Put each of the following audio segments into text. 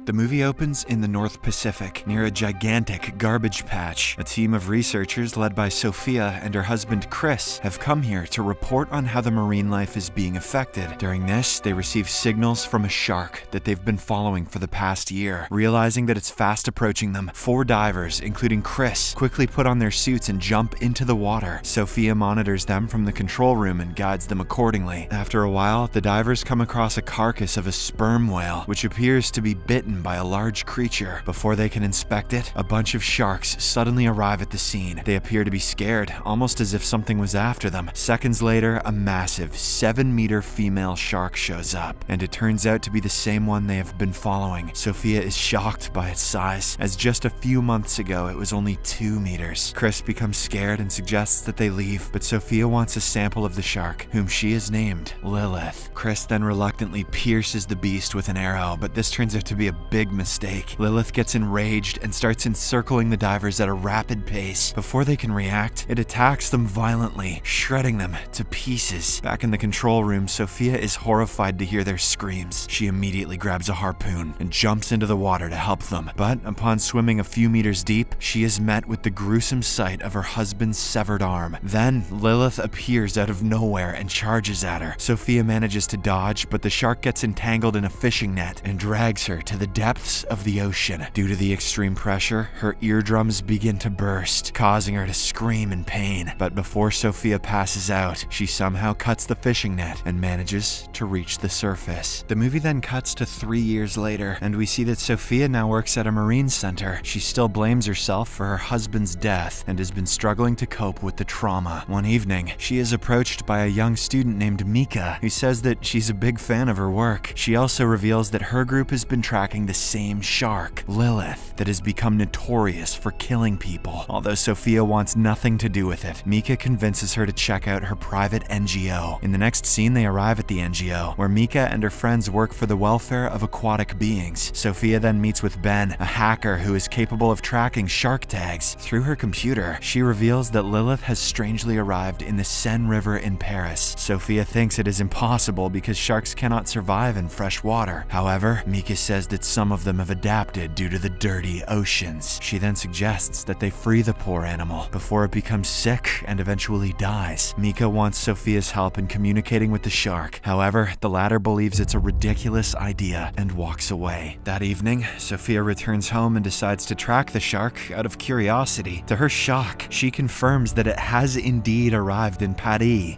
The movie opens in the North Pacific, near a gigantic garbage patch. A team of researchers led by Sophia and her husband Chris have come here to report on how the marine life is being affected. During this, they receive signals from a shark that they've been following for the past year. Realizing that it's fast approaching them, 4 divers, including Chris, quickly put on their suits and jump into the water. Sophia monitors them from the control room and guides them accordingly. After a while, the divers come across a carcass of a sperm whale, which appears to be bitten by a large creature. Before they can inspect it, a bunch of sharks suddenly arrive at the scene. They appear to be scared, almost as if something was after them. Seconds later, a massive 7-meter female shark shows up, and it turns out to be the same one they have been following. Sophia is shocked by its size, as just a few months ago it was only 2 meters. Chris becomes scared and suggests that they leave, but Sophia wants a sample of the shark, whom she has named Lilith. Chris then reluctantly pierces the beast with an arrow, but this turns out to be a big mistake. Lilith gets enraged and starts encircling the divers at a rapid pace. Before they can react, it attacks them violently, shredding them to pieces. Back in the control room, Sophia is horrified to hear their screams. She immediately grabs a harpoon and jumps into the water to help them. But upon swimming a few meters deep, she is met with the gruesome sight of her husband's severed arm. Then Lilith appears out of nowhere and charges at her. Sophia manages to dodge, but the shark gets entangled in a fishing net and drags her to the depths of the ocean. Due to the extreme pressure, her eardrums begin to burst, causing her to scream in pain. But before Sophia passes out, she somehow cuts the fishing net and manages to reach the surface. The movie then cuts to 3 years later, and we see that Sophia now works at a marine center. She still blames herself for her husband's death and has been struggling to cope with the trauma. One evening, she is approached by a young student named Mika, who says that she's a big fan of her work. She also reveals that her group has been tracking the same shark, Lilith, that has become notorious for killing people. Although Sophia wants nothing to do with it, Mika convinces her to check out her private NGO. In the next scene, they arrive at the NGO, where Mika and her friends work for the welfare of aquatic beings. Sophia then meets with Ben, a hacker who is capable of tracking shark tags. Through her computer, she reveals that Lilith has strangely arrived in the Seine River in Paris. Sophia thinks it is impossible because sharks cannot survive in fresh water. However, Mika says that some of them have adapted due to the dirty oceans. She then suggests that they free the poor animal before it becomes sick and eventually dies. Mika wants Sophia's help in communicating with the shark. However, the latter believes it's a ridiculous idea and walks away. That evening, Sophia returns home and decides to track the shark out of curiosity. To her shock, she confirms that it has indeed arrived in Paris.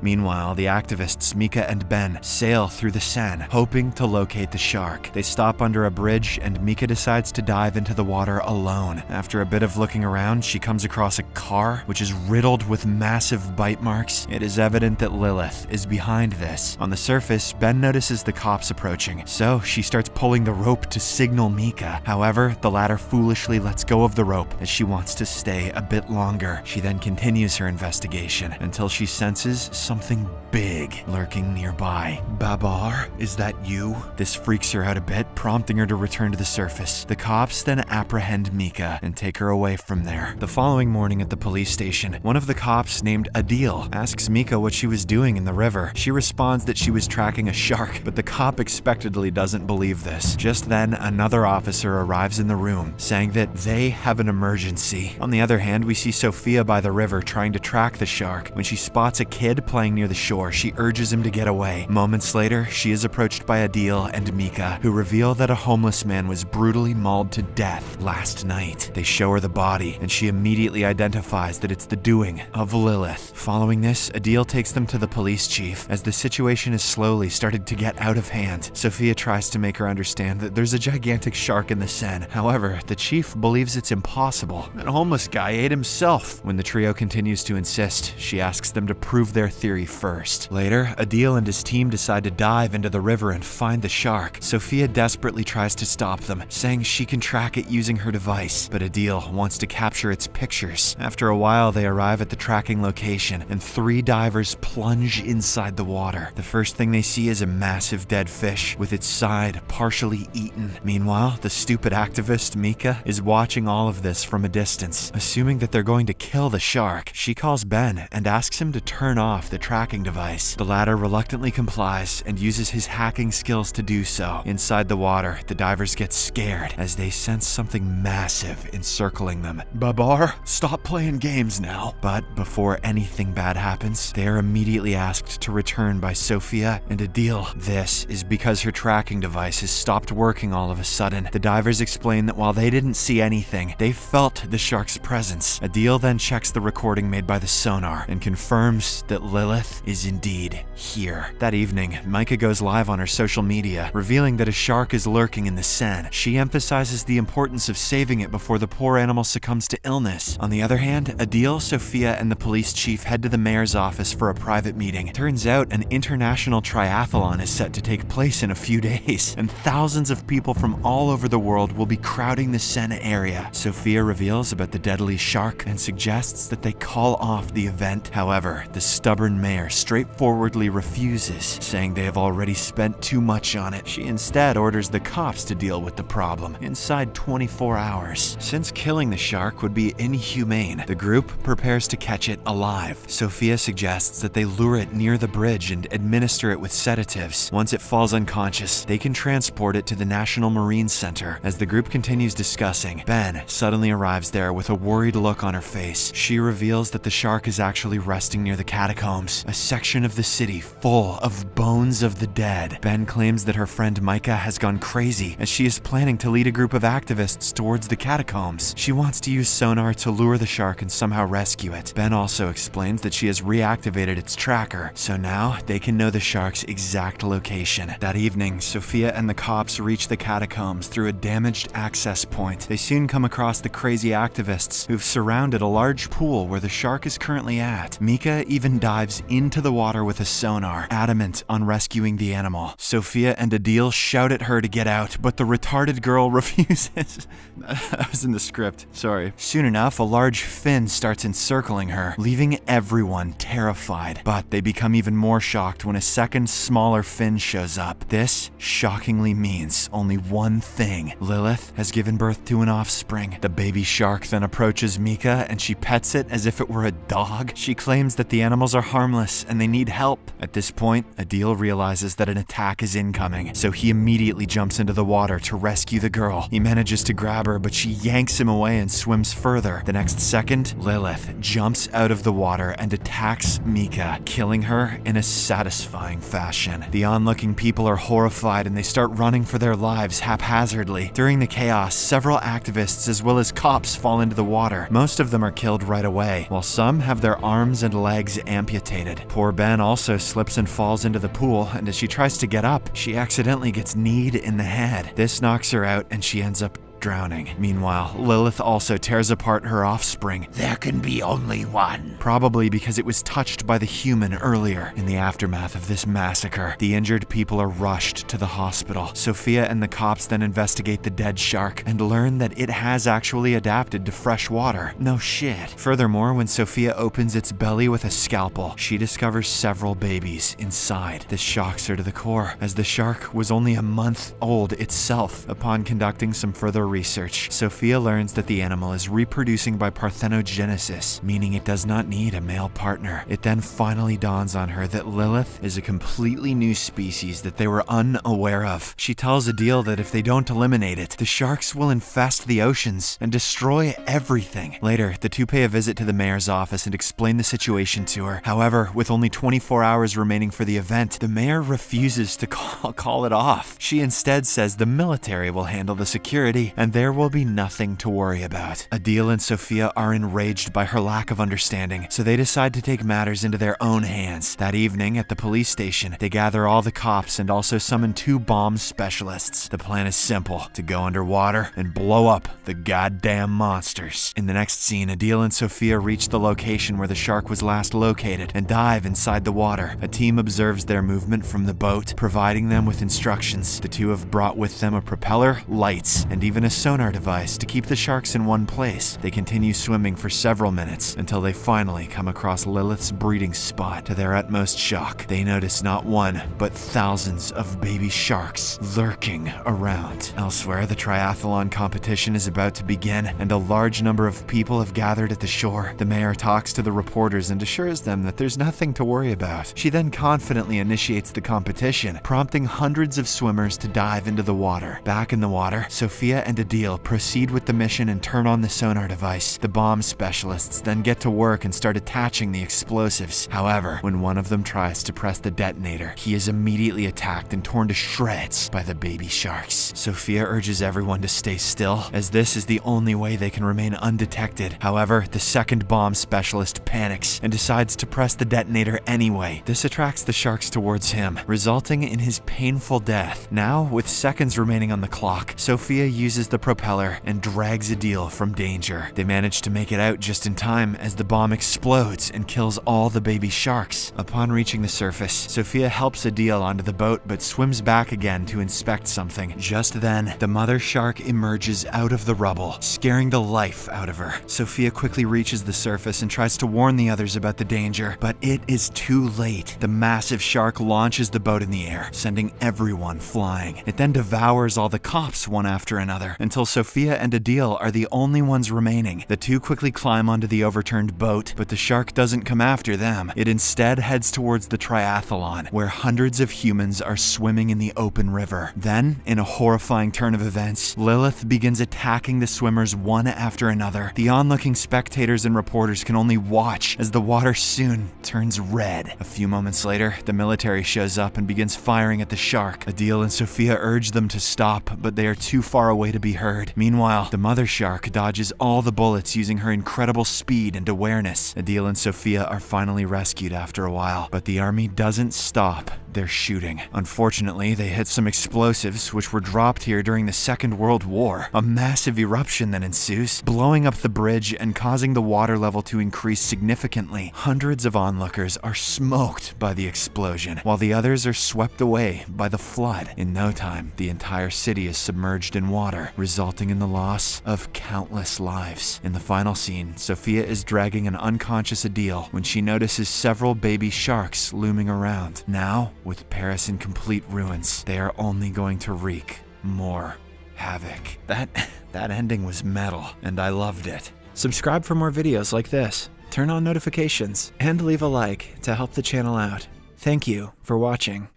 Meanwhile, the activists Mika and Ben sail through the Seine, hoping to locate the shark. They stop under a bridge and Mika decides to dive into the water alone. After a bit of looking around, she comes across a car which is riddled with massive bite marks. It is evident that Lilith is behind this. On the surface, Ben notices the cops approaching, so she starts pulling the rope to signal Mika. However, the latter foolishly lets go of the rope as she wants to stay a bit longer. She then continues her investigation until she senses something big lurking nearby. Babar, is that you? This freaks her out a bit, prompting her to return to the surface. The cops then apprehend Mika and take her away from there. The following morning at the police station, one of the cops named Adil asks Mika what she was doing in the river. She responds that she was tracking a shark, but the cop expectedly doesn't believe this. Just then, another officer arrives in the room, saying that they have an emergency. On the other hand, we see Sophia by the river trying to track the shark. When she spots a kid playing near the shore, she urges him to get away. Moments later, she is approached by Adil and Mika, who reveal that a homeless man was brutally mauled to death last night. They show her the body, and she immediately identifies that it's the doing of Lilith. Following this, Adil takes them to the police chief. As the situation is slowly starting to get out of hand, Sophia tries to make her understand that there's a gigantic shark in the Seine. However, the chief believes it's impossible. That homeless guy ate himself. When the trio continues to insist, she asks them to prove their theory first. Later, Adil and his team decide to dive into the river and find the shark. Sophia desperately tries to stop them, saying she can track it using her device, but Adil wants to capture its pictures. After a while, they arrive at the tracking location, and 3 divers plunge inside the water. The first thing they see is a massive dead fish with its side partially eaten. Meanwhile, the stupid activist Mika is watching all of this from a distance. Assuming that they're going to kill the shark, she calls Ben and asks him to turn off the tracking device. The latter reluctantly complies and uses his hacking skills to do so. Inside the water, the divers divers get scared as they sense something massive encircling them. Babar, stop playing games now. But before anything bad happens, they are immediately asked to return by Sophia and Adil. This is because her tracking device has stopped working all of a sudden. The divers explain that while they didn't see anything, they felt the shark's presence. Adil then checks the recording made by the sonar and confirms that Lilith is indeed here. That evening, Micah goes live on her social media, revealing that a shark is lurking in the Seine. She emphasizes the importance of saving it before the poor animal succumbs to illness. On the other hand, Adil, Sophia, and the police chief head to the mayor's office for a private meeting. Turns out an international triathlon is set to take place in a few days, and thousands of people from all over the world will be crowding the Seine area. Sophia reveals about the deadly shark and suggests that they call off the event. However, the stubborn mayor straightforwardly refuses, saying they have already spent too much on it. She instead orders the cops to deal with the problem inside 24 hours. Since killing the shark would be inhumane, the group prepares to catch it alive. Sophia suggests that they lure it near the bridge and administer it with sedatives. Once it falls unconscious, they can transport it to the National Marine Center. As the group continues discussing, Ben suddenly arrives there with a worried look on her face. She reveals that the shark is actually resting near the catacombs, a section of the city full of bones of the dead. Ben claims that her friend Micah has gone crazy as she is planning to lead a group of activists towards the catacombs. She wants to use sonar to lure the shark and somehow rescue it. Ben also explains that she has reactivated its tracker, so now they can know the shark's exact location. That evening, Sophia and the cops reach the catacombs through a damaged access point. They soon come across the crazy activists who've surrounded a large pool where the shark is currently at. Mika even dives into the water with a sonar, adamant on rescuing the animal. Sophia and Adil shout at her to get out, but the retarded girl refuses. That was in the script, sorry. Soon enough, a large fin starts encircling her, leaving everyone terrified. But they become even more shocked when a second, smaller fin shows up. This shockingly means only one thing. Lilith has given birth to an offspring. The baby shark then approaches Mika and she pets it as if it were a dog. She claims that the animals are harmless and they need help. At this point, Adil realizes that an attack is incoming, so he immediately jumps into the water to rescue the girl. He manages to grab her, but she yanks him away and swims further. The next second, Lilith jumps out of the water and attacks Mika, killing her in a satisfying fashion. The onlooking people are horrified and they start running for their lives haphazardly. During the chaos, several activists as well as cops fall into the water. Most of them are killed right away, while some have their arms and legs amputated. Poor Ben also slips and falls into the pool, and as she tries to get up, she accidentally gets kneed in the head. This knocks her out and she ends up drowning. Meanwhile, Lilith also tears apart her offspring. There can be only one. Probably because it was touched by the human earlier. In the aftermath of this massacre, the injured people are rushed to the hospital. Sophia and the cops then investigate the dead shark and learn that it has actually adapted to fresh water. No shit. Furthermore, when Sophia opens its belly with a scalpel, she discovers several babies inside. This shocks her to the core, as the shark was only a month old itself. Upon conducting some further research, Sophia learns that the animal is reproducing by parthenogenesis, meaning it does not need a male partner. It then finally dawns on her that Lilith is a completely new species that they were unaware of. She tells Adil that if they don't eliminate it, the sharks will infest the oceans and destroy everything. Later, the two pay a visit to the mayor's office and explain the situation to her. However, with only 24 hours remaining for the event, the mayor refuses to call it off. She instead says the military will handle the security and there will be nothing to worry about. Adil and Sophia are enraged by her lack of understanding, so they decide to take matters into their own hands. That evening at the police station, they gather all the cops and also summon 2 bomb specialists. The plan is simple: to go underwater and blow up the goddamn monsters. In the next scene, Adil and Sophia reach the location where the shark was last located and dive inside the water. A team observes their movement from the boat, providing them with instructions. The two have brought with them a propeller, lights, and even a a sonar device to keep the sharks in one place. They continue swimming for several minutes until they finally come across Lilith's breeding spot. To their utmost shock, they notice not one, but thousands of baby sharks lurking around. Elsewhere, the triathlon competition is about to begin, and a large number of people have gathered at the shore. The mayor talks to the reporters and assures them that there's nothing to worry about. She then confidently initiates the competition, prompting hundreds of swimmers to dive into the water. Back in the water, Sophia and Adil proceed with the mission and turn on the sonar device. The bomb specialists then get to work and start attaching the explosives. However, when one of them tries to press the detonator, he is immediately attacked and torn to shreds by the baby sharks. Sophia urges everyone to stay still, as this is the only way they can remain undetected. However, the second bomb specialist panics and decides to press the detonator anyway. This attracts the sharks towards him, resulting in his painful death. Now, with seconds remaining on the clock, Sophia uses the propeller and drags Adil from danger. They manage to make it out just in time as the bomb explodes and kills all the baby sharks. Upon reaching the surface, Sophia helps Adil onto the boat but swims back again to inspect something. Just then, the mother shark emerges out of the rubble, scaring the life out of her. Sophia quickly reaches the surface and tries to warn the others about the danger, but it is too late. The massive shark launches the boat in the air, sending everyone flying. It then devours all the cops one after another, until Sophia and Adil are the only ones remaining. The two quickly climb onto the overturned boat, but the shark doesn't come after them. It instead heads towards the triathlon, where hundreds of humans are swimming in the open river. Then, in a horrifying turn of events, Lilith begins attacking the swimmers one after another. The onlooking spectators and reporters can only watch as the water soon turns red. A few moments later, the military shows up and begins firing at the shark. Adil and Sophia urge them to stop, but they are too far away to be heard. Meanwhile, the mother shark dodges all the bullets using her incredible speed and awareness. Adil and Sophia are finally rescued after a while, but the army doesn't stop their shooting. Unfortunately, they hit some explosives which were dropped here during the Second World War. A massive eruption then ensues, blowing up the bridge and causing the water level to increase significantly. Hundreds of onlookers are smoked by the explosion, while the others are swept away by the flood. In no time, the entire city is submerged in water, resulting in the loss of countless lives. In the final scene, Sophia is dragging an unconscious Adil when she notices several baby sharks looming around. Now, with Paris in complete ruins, they are only going to wreak more havoc. That ending was metal, and I loved it. Subscribe for more videos like this, turn on notifications, and leave a like to help the channel out. Thank you for watching.